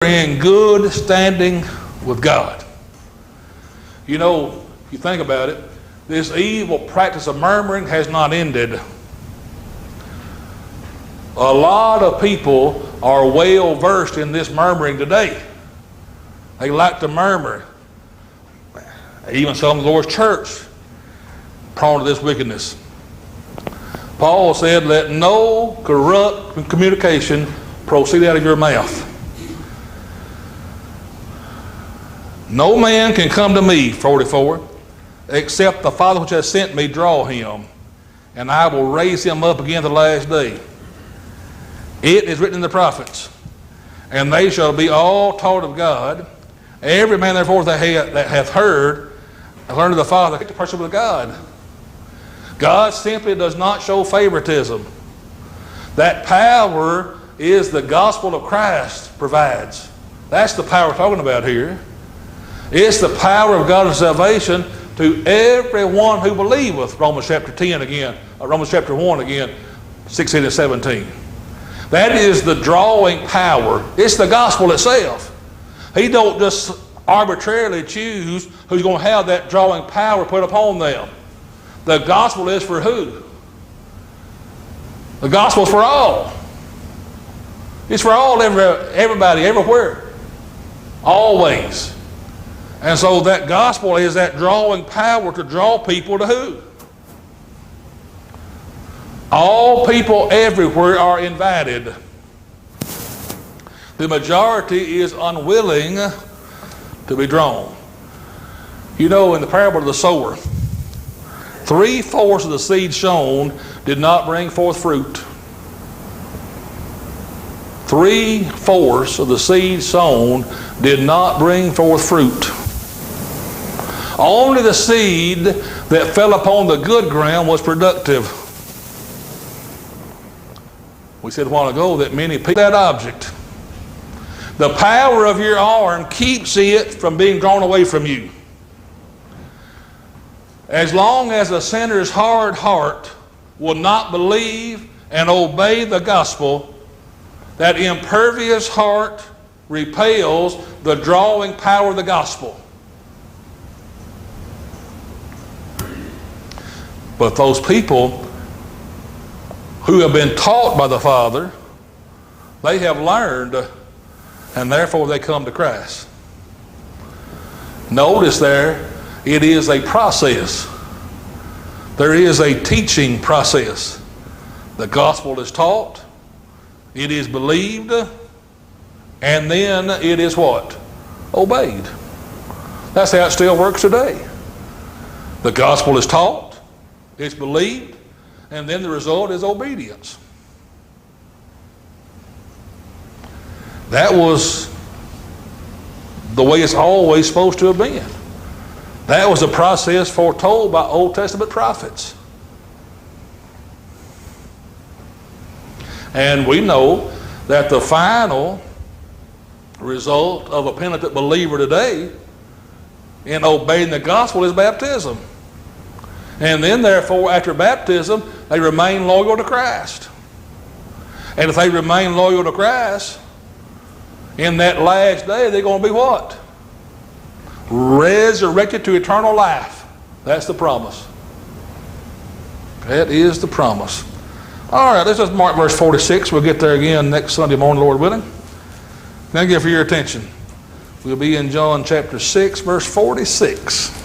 in good standing with God. You know, you think about it, this evil practice of murmuring has not ended. A lot of people are well versed in this murmuring today. They like to murmur. Even some of the Lord's church prone to this wickedness. Paul said, let no corrupt communication proceed out of your mouth. No man can come to me, 44, except the Father which has sent me draw him, and I will raise him up again the last day. It is written in the prophets, and they shall be all taught of God. Every man therefore that hath heard and learned of the Father, the person of God. God simply does not show favoritism. That power is the gospel of Christ provides. That's the power we're talking about here. It's the power of God's salvation to everyone who believeth. Romans chapter 10 again, Romans chapter 1 again, 16 and 17. That is the drawing power. It's the gospel itself. He don't just arbitrarily choose who's going to have that drawing power put upon them. The gospel is for who? The gospel is for all. It's for all, everybody, everywhere, always. And so that gospel is that drawing power to draw people to who? All people everywhere are invited. The majority is unwilling to be drawn. You know, in the parable of the sower, 3/4 of the seed sown did not bring forth fruit. 3/4 of the seed sown did not bring forth fruit. Only the seed that fell upon the good ground was productive. We said a while ago that many people that object. The power of your arm keeps it from being drawn away from you. As long as a sinner's hard heart will not believe and obey the gospel, that impervious heart repels the drawing power of the gospel. But those people who have been taught by the Father, they have learned, and therefore they come to Christ. Notice there, it is a process. There is a teaching process. The gospel is taught, it is believed, and then it is what? Obeyed. That's how it still works today. The gospel is taught, it's believed, and then the result is obedience. That was the way it's always supposed to have been. That was a process foretold by Old Testament prophets. And we know that the final result of a penitent believer today in obeying the gospel is baptism. And then therefore after baptism they remain loyal to Christ. And if they remain loyal to Christ, in that last day they're going to be what? Resurrected to eternal life. That's the promise. That is the promise. All right, let's just mark verse 46. We'll get there again next Sunday morning, Lord willing. Thank you for your attention. We'll be in John chapter 6, verse 46.